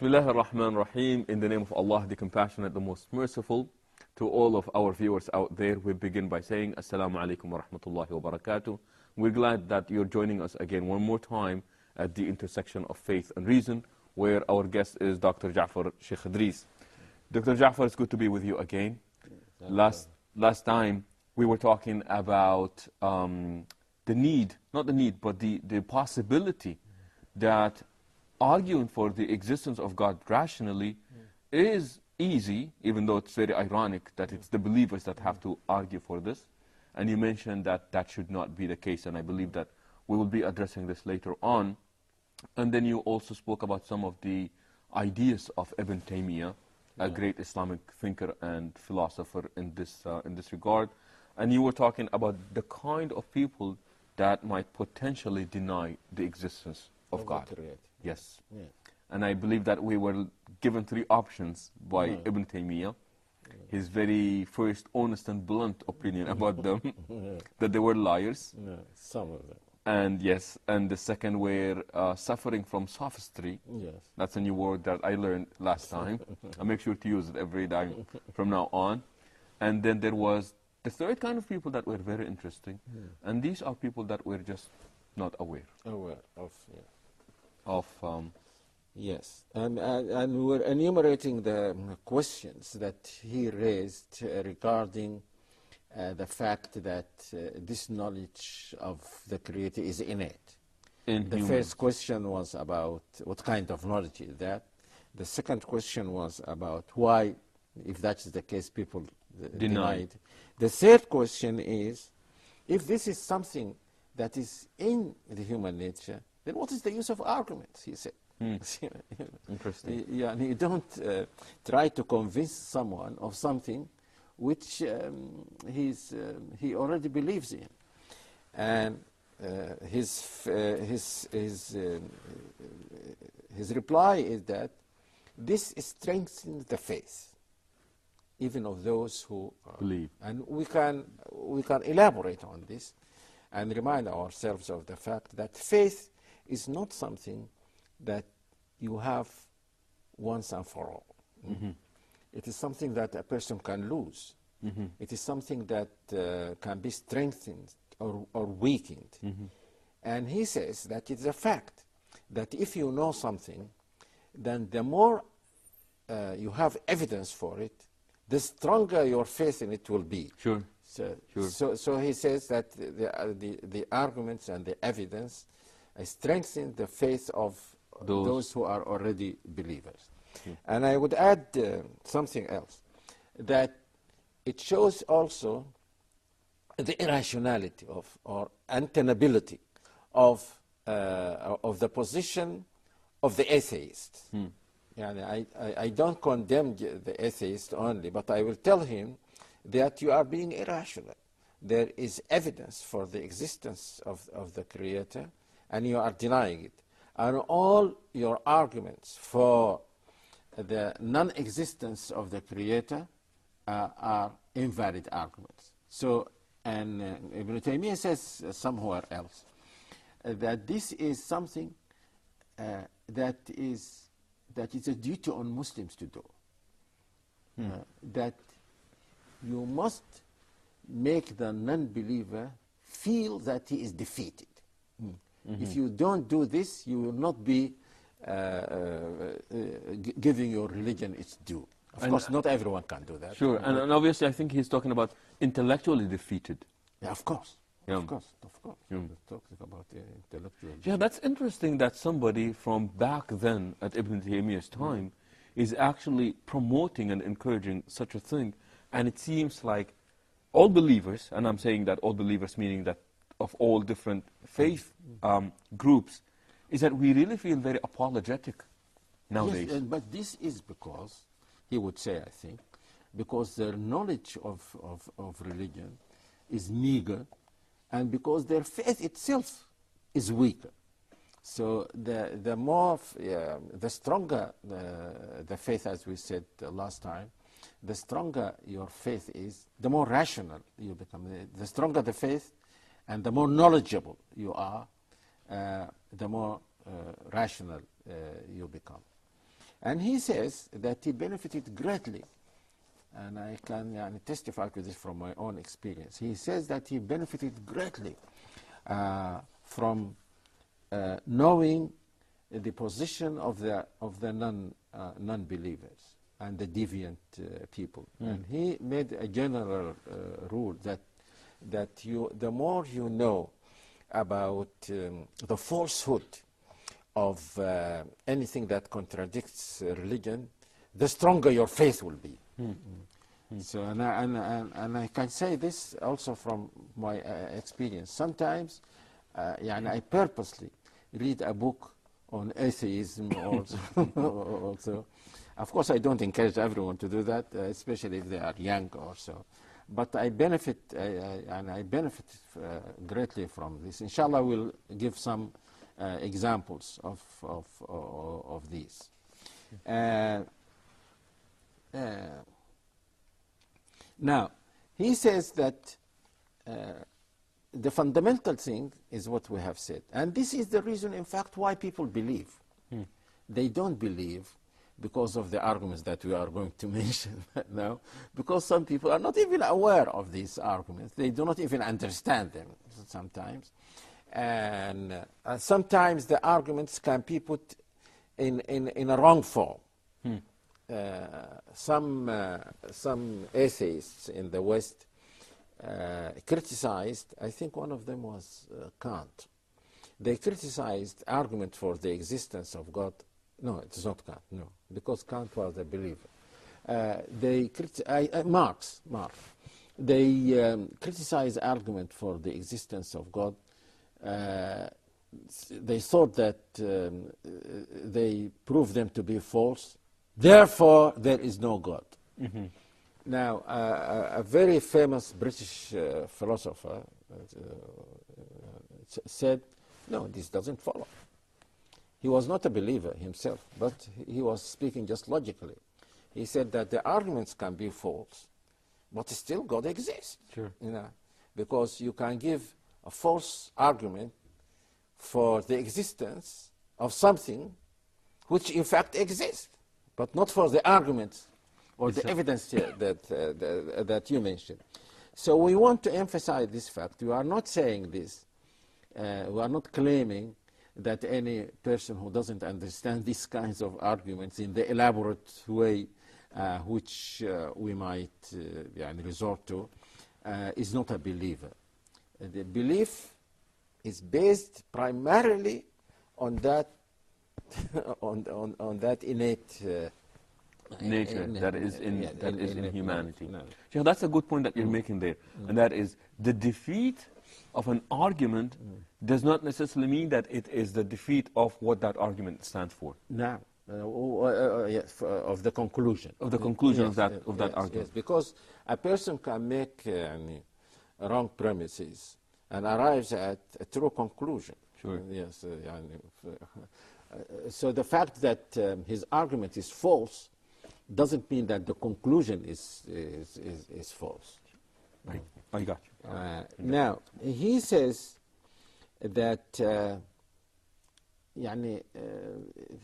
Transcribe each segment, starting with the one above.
Bismillah ar-Rahman ar-Rahim. In the name of Allah, the Compassionate, the Most Merciful. To all of our viewers out there, we begin by saying Assalamu alaikum wa rahmatullahi wa barakatuh. We're glad that you're joining us again one more time at the intersection of faith and reason, where our guest is Dr. Jafar Sheikh Idris. Dr. Jafar, it's good to be with you again. Last time we were talking about the need, not the need, but the possibility that arguing for the existence of God rationally is easy, even though it's very ironic that it's the believers that have to argue for this. And you mentioned that that should not be the case, and I believe that we will be addressing this later on. And then you also spoke about some of the ideas of Ibn Taymiyyah, a great Islamic thinker and philosopher in this regard. And you were talking about the kind of people that might potentially deny the existence of God. Yes. Yeah. And I believe that we were given three options by Ibn Taymiyyah. His very first honest and blunt opinion about them, that they were liars. Some of them. And yes, and the second were suffering from sophistry. Yes. That's a new word that I learned last time. I make sure to use it every time from now on. And then there was the third kind of people that were very interesting. And these are people that were just not aware. Aware of, Yes. And we were enumerating the questions that he raised regarding the fact that this knowledge of the Creator is innate. The first question was about what kind of knowledge is that. The second question was about why, if that is the case, people deny it. The third question is, if this is something that is in the human nature, then what is the use of arguments, he said. Interesting. Yeah, and you don't try to convince someone of something which he already believes in. And his reply is that this strengthens the faith, even of those who believe. And we can elaborate on this and remind ourselves of the fact that faith is not something that you have once and for all. It is something that a person can lose. It is something that can be strengthened or weakened. And he says that it's a fact that if you know something, then the more you have evidence for it, the stronger your faith in it will be. Sure. So he says that the arguments and the evidence strengthen the faith of those who are already believers. And I would add something else, that it shows also the irrationality or untenability of the position of the atheist. I don't condemn the atheist only, but I will tell him that you are being irrational. There is evidence for the existence of the Creator, and you are denying it. And all your arguments for the non-existence of the Creator are invalid arguments. So, and Ibn Taymiyyah says somewhere else that this is something that is a duty on Muslims to do. That you must make the non-believer feel that he is defeated. If you don't do this, you will not be giving your religion its due. Of course, not everyone can do that. Sure, and obviously I think he's talking about intellectually defeated. Yeah, of course. Of course. Yeah. We're talking about intellectual. Yeah, that's interesting that somebody from back then at Ibn Taymiyyah's time is actually promoting and encouraging such a thing. And it seems like all believers, and I'm saying that all believers meaning that of all different faith groups, is that we really feel very apologetic nowadays. Yes, but this is because, he would say, I think, because their knowledge of religion is meager, and because their faith itself is weaker. So the stronger the faith, as we said last time, the stronger your faith is, the more rational you become. The stronger the faith, and the more knowledgeable you are, the more rational you become. And he says that he benefited greatly, and I can testify to this from my own experience. He says that he benefited greatly from knowing the position of the non-believers and the deviant people. And he made a general rule that the more you know about the falsehood of anything that contradicts religion, the stronger your faith will be. So, and I can say this also from my experience. Sometimes, I purposely read a book on atheism also. Of course, I don't encourage everyone to do that, especially if they are young or so. But I benefit, and I benefit greatly from this. Inshallah, we'll give some examples of these. Now, he says that the fundamental thing is what we have said. And this is the reason, in fact, why people believe. They don't believe because of the arguments that we are going to mention now, because some people are not even aware of these arguments. They do not even understand them sometimes. And sometimes the arguments can be put in a wrong form. Some atheists in the West criticized, I think one of them was Kant. They criticized argument for the existence of God. No, it is not Kant, no, because Kant was a believer. Marx. They criticized argument for the existence of God. They thought that they proved them to be false. Therefore, there is no God. Now, a very famous British philosopher said, no, this doesn't follow. He was not a believer himself, but he was speaking just logically. He said that the arguments can be false, but still God exists. Sure. Because you can give a false argument for the existence of something which in fact exists, but not for the arguments or the evidence that you mentioned. So we want to emphasize this fact. We are not saying this. We are not claiming that any person who doesn't understand these kinds of arguments in the elaborate way which we might resort to is not a believer. The belief is based primarily on that on that innate nature that is in humanity. So that's a good point that you're making there, and that is the defeat of an argument does not necessarily mean that it is the defeat of what that argument stands for. No, yes, of the conclusion. Of the conclusion yes, of that argument. Yes, because a person can make wrong premises and arrives at a true conclusion. Sure. Yes. So the fact that his argument is false doesn't mean that the conclusion is false. I got you. Now, he says that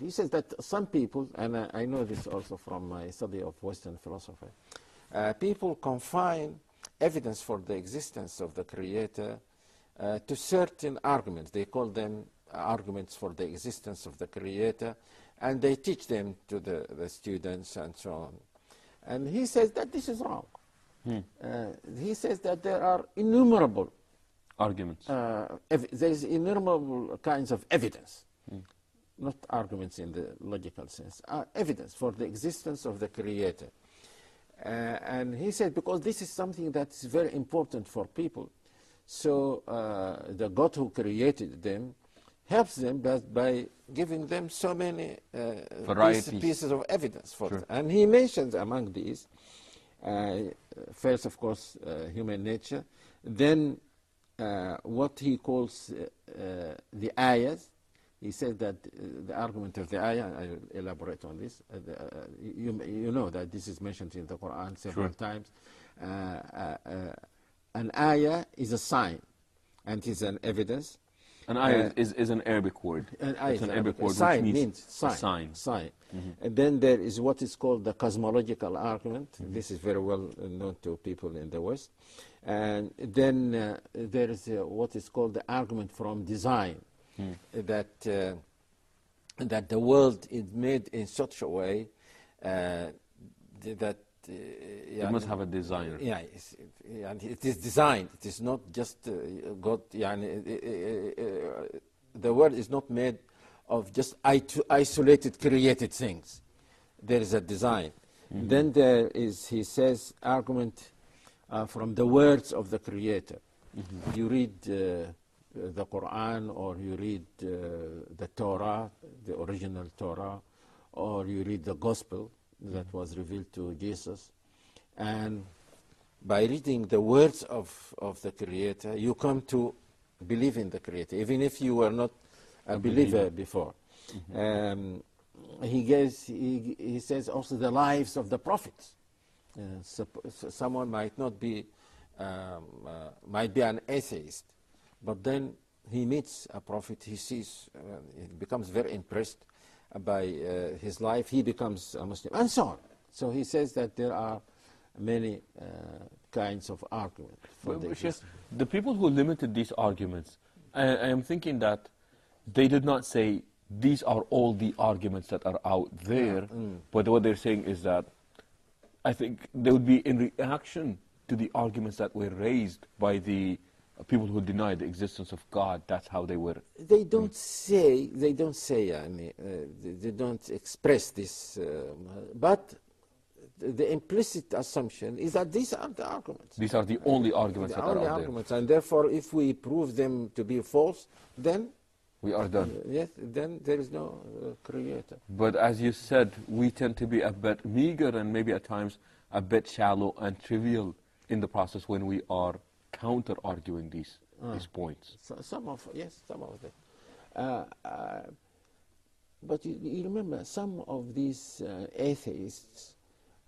he says that some people, and I know this also from my study of Western philosophy, people confine evidence for the existence of the Creator to certain arguments. They call them arguments for the existence of the Creator, and they teach them to the students and so on. And he says that this is wrong. He says that there are innumerable arguments. There is innumerable kinds of evidence, not arguments in the logical sense, evidence for the existence of the Creator. And he said because this is something that is very important for people, so the God who created them helps them by giving them so many pieces of evidence for it. And he mentions among these, first, of course, human nature, then what he calls the ayahs. He says that the argument of the ayah, I will elaborate on this, you know that this is mentioned in the Quran several times. An ayah is a sign and is an evidence. An ayah is an Arabic word. It's an Arabic word which means sign. And then there is what is called the cosmological argument. This is very well known to people in the West. And then there is what is called the argument from design, that the world is made in such a way that it must have a designer. Yeah, and it is designed. It is not just God. The world is not made of just isolated, created things. There is a design. Then there is, he says, argument from the words of the Creator. You read the Quran, or you read the Torah, the original Torah, or you read the Gospel that was revealed to Jesus, and by reading the words of the Creator, you come to believe in the Creator, even if you were not a believer before. He says also the lives of the prophets. Someone might not be, might be an atheist, but then he meets a prophet, he sees, he becomes very impressed by his life, he becomes a Muslim, and so on. So he says that there are many kinds of arguments. The people who limited these arguments, I am thinking that they did not say these are all the arguments that are out there, but what they're saying is that I think they would be in reaction to the arguments that were raised by the people who denied the existence of God. That's how they were. They don't say, they don't express this, but the implicit assumption is that these are the arguments. These are the only arguments that are out there. And therefore, if we prove them to be false, then we are done. Yes, then there is no Creator. But as you said, we tend to be a bit meager and maybe at times a bit shallow and trivial in the process when we are counter-arguing these points. So some of them. But you remember, some of these atheists,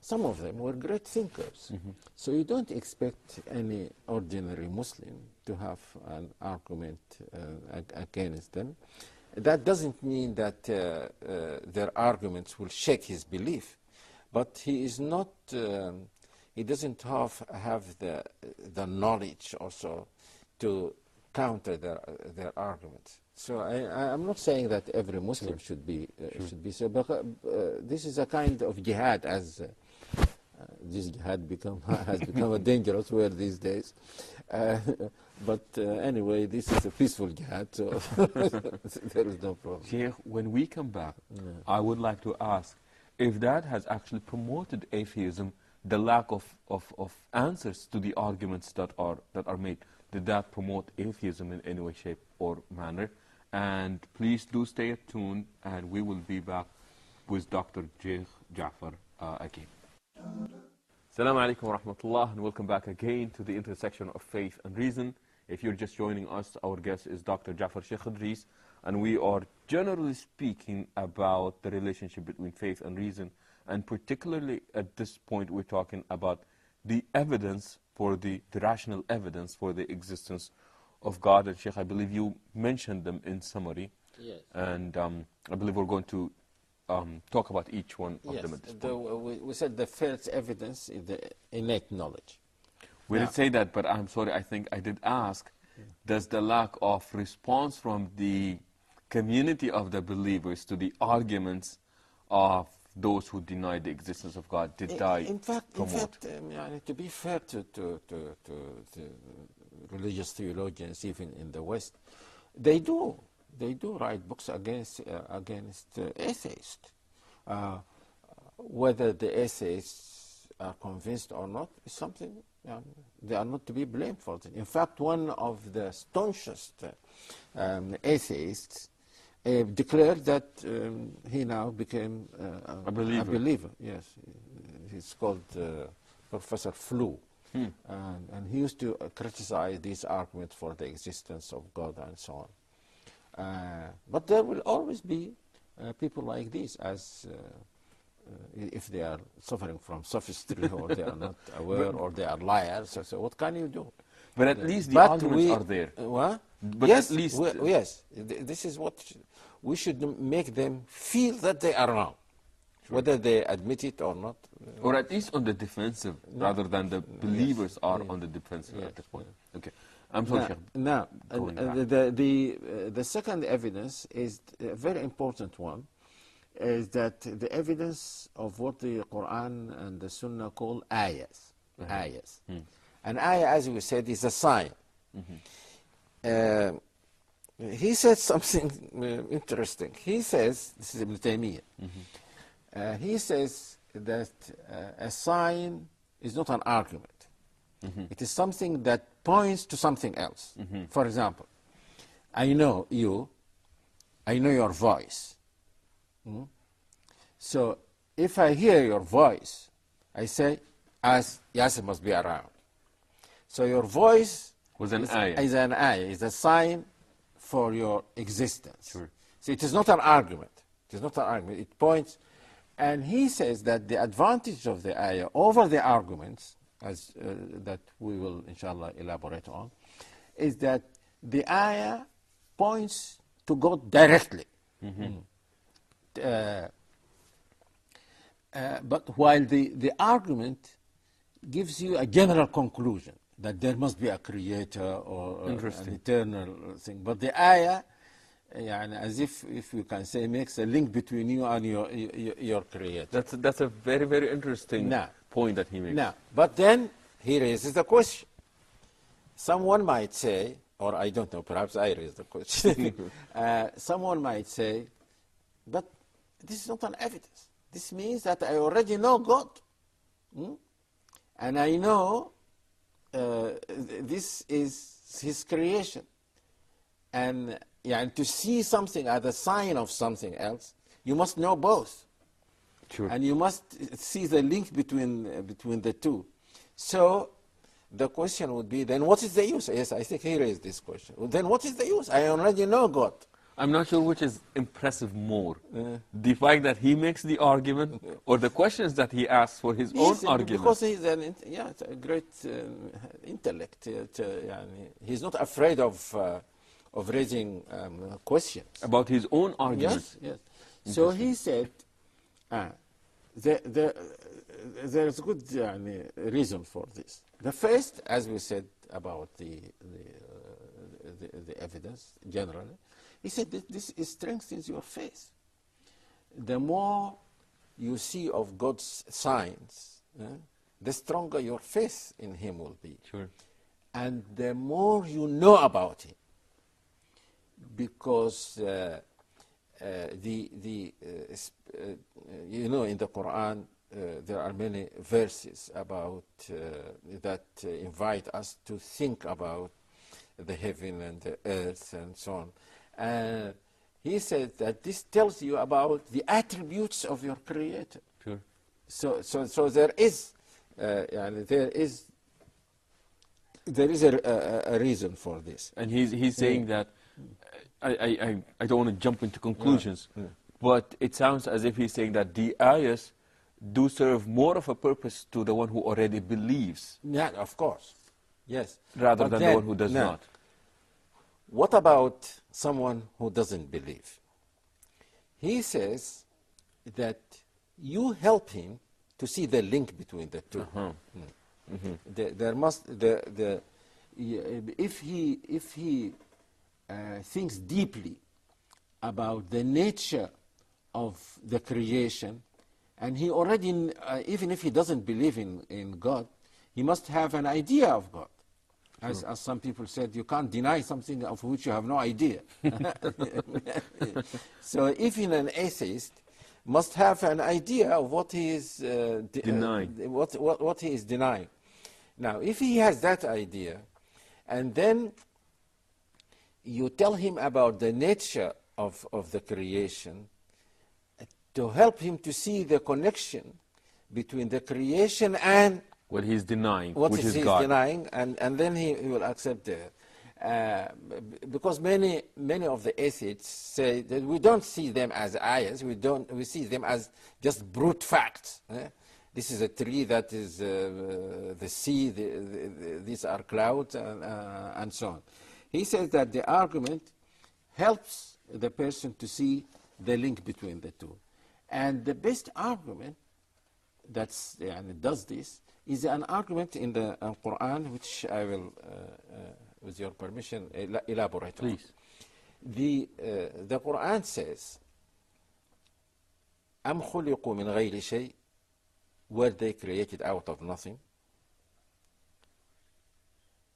some of them were great thinkers. So you don't expect any ordinary Muslim to have an argument against them. That doesn't mean that their arguments will shake his belief, but he is not. He doesn't have the knowledge also to counter their arguments. So I'm not saying that every Muslim should be so, but this is a kind of jihad, as this jihad has become a dangerous word these days. But anyway, this is a peaceful jihad, so there is no problem. Sheikh, when we come back, I would like to ask if that has actually promoted atheism, the lack of answers to the arguments that are made. Did that promote atheism in any way, shape, or manner? And please do stay tuned, and we will be back with Dr. Sheikh Jafar again. Assalamu alaikum wa rahmatullah, and welcome back again to the intersection of faith and reason. If you're just joining us, our guest is Dr. Jafar Sheikh Idris, and we are generally speaking about the relationship between faith and reason, and particularly at this point we're talking about the evidence for the rational evidence for the existence of God. And Sheikh, I believe you mentioned them in summary. Yes. And I believe we're going to talk about each one of them at this point. We said the first evidence is the innate knowledge. We did say that, but I'm sorry, I think I did ask, does the lack of response from the community of the believers to the arguments of those who deny the existence of God, did that in fact, promote? to be fair to religious theologians, even in the West, they do write books against atheists. Whether the atheists are convinced or not is something they are not to be blamed for. In fact, one of the staunchest atheists declared that he now became a believer. Yes, he's called Professor Flew. And he used to criticize these arguments for the existence of God and so on. But there will always be people like these, as if they are suffering from sophistry, or they are not aware, or they are liars. So what can you do? But at least the But arguments are there. What? But yes, at least... yes. This is what we should make them feel, that they are wrong. Sure. Whether they admit it or not. Or at least on the defensive, rather than the believers are on the defensive at this point. Okay. I'm sorry, Sheikh. Now, the second evidence is a very important one, is that the evidence of what the Quran and the Sunnah call ayahs. Ayahs. An ayah, as we said, is a sign. He said something interesting. He says, this is Ibn Taymiyyah, he says that a sign is not an argument. It is something that points to something else. For example, I know you, I know your voice. So if I hear your voice, I say, Yasir must be around. So your voice is an ayah, is a sign for your existence. Sure. So it is not an argument. It is not an argument. It points, and he says that the advantage of the ayah over the arguments, as that we will inshallah elaborate on, is that the ayah points to God directly. But while the argument gives you a general conclusion that there must be a creator or an eternal thing. But the ayah, as if you can say, makes a link between you and your creator. That's a very, very interesting point that he makes. But then he raises the question. Someone might say, or I don't know, perhaps I raise the question. Someone might say, but this is not an evidence. This means that I already know God. And I know this is His creation. And to see something as a sign of something else, you must know both. Sure. And you must see the link between the two. So the question would be, then what is the use? Yes, I think he raised this question. Well, then what is the use? I already know God. I'm not sure which is impressive more. The fact that he makes the argument or the questions that he asks for his own argument. Because he's a great intellect. He's not afraid of raising questions. About his own argument. Yes. So he said, there's good reason for this. The first, as we said about the evidence generally, he said that this strengthens your faith. The more you see of God's signs, the stronger your faith in Him will be. Sure. And the more you know about Him. Because in the Quran, there are many verses about that invite us to think about the heaven and the earth and so on. He said that this tells you about the attributes of your Creator. Sure. So there is a reason for this. And he's saying that I don't want to jump into conclusions, but it sounds as if he's saying that the ayahs do serve more of a purpose to the one who already believes. Yeah, of course. Yes. Rather than the one who does not. What about someone who doesn't believe? He says that you help him to see the link between the two. There must if he thinks deeply about the nature of the creation, and he already, even if he doesn't believe in God, he must have an idea of God. As some people said, you can't deny something of which you have no idea. So even an atheist must have an idea of what he is denying. What he is denying. Now, if he has that idea, and then you tell him about the nature of the creation, to help him to see the connection between the creation and what he's denying, which is he's God. denying, and then he will accept it. Because many of the atheists say that we don't see them as ayahs, we see them as just brute facts. this is a tree, that is the sea, these are clouds, and so on. He says that the argument helps the person to see the link between the two. And the best argument that does this is an argument in the Quran, which I will, with your permission, elaborate on. Please. The Quran says, أَمْ خُلِقُوا مِنْ غَيْرِ شَيْءٍ, were they created out of nothing?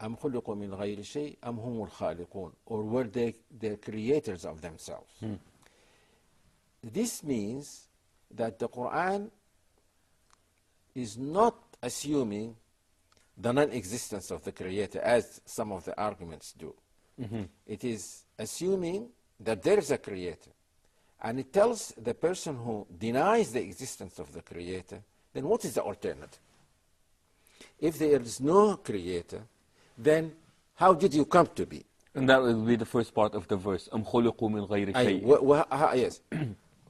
أَمْ خُلِقُوا مِنْ غَيْرِ شَيْءٍ أَمْ هُمُ الْخَالِقُونَ, or were they the creators of themselves? This means that the Quran is not assuming the non-existence of the Creator, as some of the arguments do. It is assuming that there is a Creator. And it tells the person who denies the existence of the Creator, then what is the alternative? If there is no Creator, then how did you come to be? And that will be the first part of the verse. أَمْ خُلِقُوا مِنْ غَيْرِ شَيْءٍ. Yes.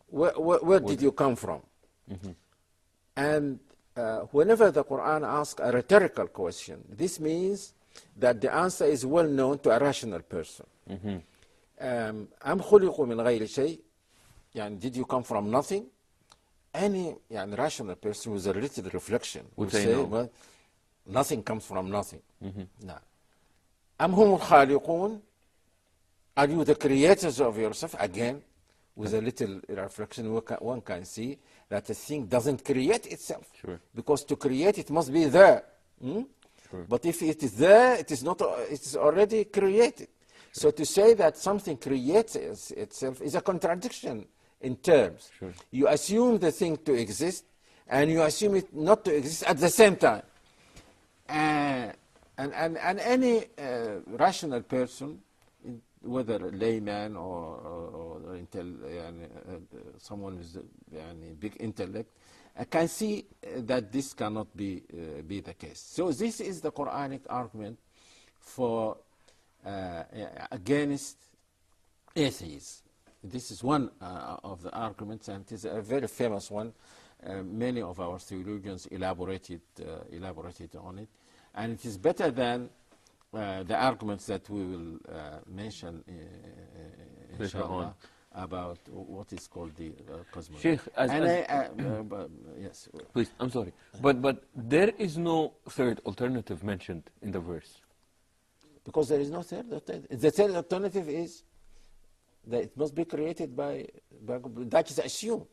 Where did you come from? And whenever the Quran asks a rhetorical question, this means that the answer is well known to a rational person. أَمْ خُلِقُوا مِنْ غَيْرِ شَيْءٍ, did you come from nothing? Any rational person with a little reflection would say, no. Well, nothing comes from nothing. No. أَمْ هُمُ الْخَالِقُونَ, are you the creators of yourself? Again, with a little reflection, one can see that a thing doesn't create itself. Sure. Because to create, it must be there. Sure. But if it is there, it is already created. So to say that something creates itself is a contradiction in terms. Sure. You assume the thing to exist, and you assume it not to exist at the same time. And any rational person, whether a layman or someone with big intellect, can see that this cannot be the case. So this is the Quranic argument for against atheists. This is one of the arguments, and it is a very famous one. Many of our theologians elaborated on it, and it is better than the arguments that we will mention inshallah about what is called the cosmology. Sheikh, yes. Please, I'm sorry, but there is no third alternative mentioned in the verse. Because there is no third alternative. The third alternative is that it must be created by that is assumed.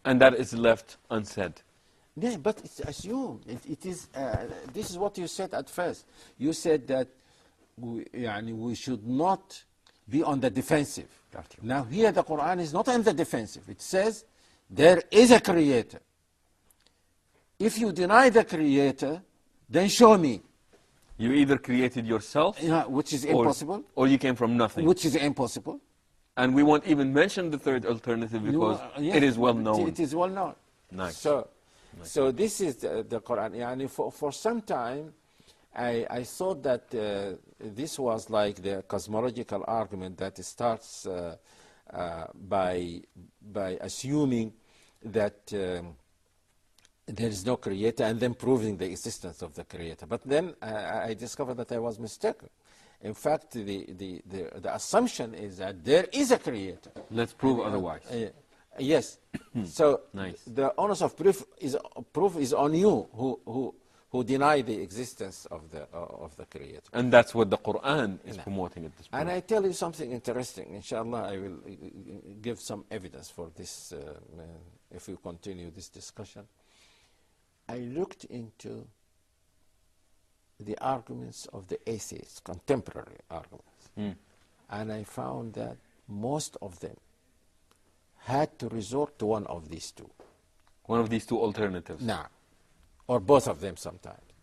And that is left unsaid. Yeah, but it's assumed. It is. This is what you said at first. You said that we should not be on the defensive. Now here the Quran is not on the defensive. It says there is a creator. If you deny the creator, then show me. You either created yourself, which is impossible, or you came from nothing, which is impossible. And we won't even mention the third alternative because it is well known. It is well known. Nice. So this is the Quran. For some time, I thought that this was like the cosmological argument that starts by assuming that there is no creator and then proving the existence of the creator. But then I discovered that I was mistaken. In fact, the assumption is that there is a creator. Let's prove otherwise. Yes. So nice. The onus of proof is on you who deny the existence of the creator. And that's what the Quran is promoting at this point. And I tell you something interesting. Inshallah, I will give some evidence for this if we continue this discussion. I looked into the arguments of the atheists, contemporary arguments, and I found that most of them had to resort to one of these two. One of these two alternatives. Nah, or both of them sometimes.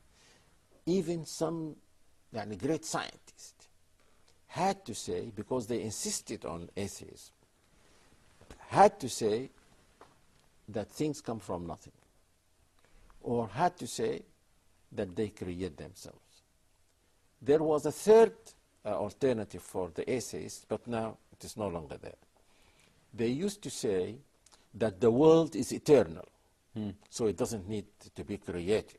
Even some great scientists had to say, because they insisted on atheism, had to say that things come from nothing, or had to say that they create themselves. There was a third alternative for the atheists, but now it is no longer there. They used to say that the world is eternal. So it doesn't need to be created.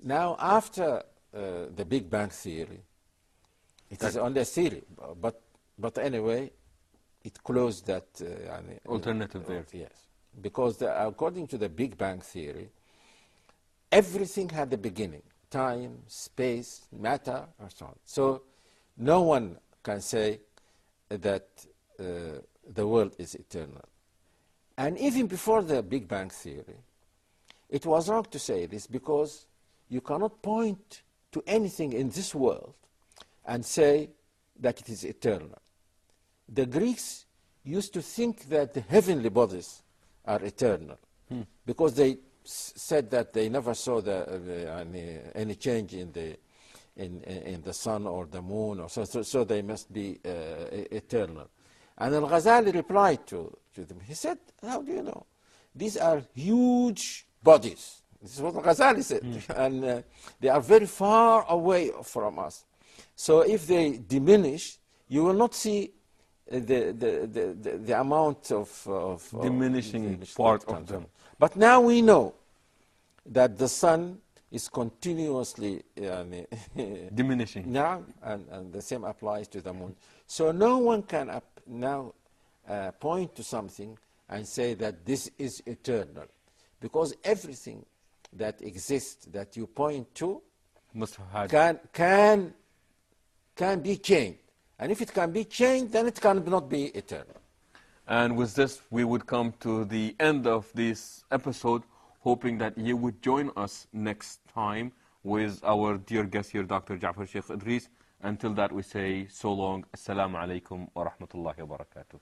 Now, after the Big Bang theory, it is only a theory, but anyway, it closed that alternative there. Yes, because according to the Big Bang theory, everything had a beginning: time, space, matter, and so on. So no one can say that the world is eternal. And even before the Big Bang theory, it was wrong to say this, because you cannot point to anything in this world and say that it is eternal. The Greeks used to think that the heavenly bodies are eternal, because they said that they never saw any change in the sun or the moon, or so they must be eternal. And Al-Ghazali replied to them. He said, how do you know? These are huge bodies. This is what Al-Ghazali said. And they are very far away from us. So if they diminish, you will not see the amount of diminishing part of them. But now we know that the sun is continuously diminishing. Now, and the same applies to the moon. So no one can now point to something and say that this is eternal, because everything that exists that you point to must have had can be changed. And if it can be changed, then it cannot be eternal. And with this, we would come to the end of this episode, hoping that you would join us next time with our dear guest here, Dr. Jafar Sheikh Idris. Until that, we say so long. Assalamu alaikum wa rahmatullahi wa barakatuh.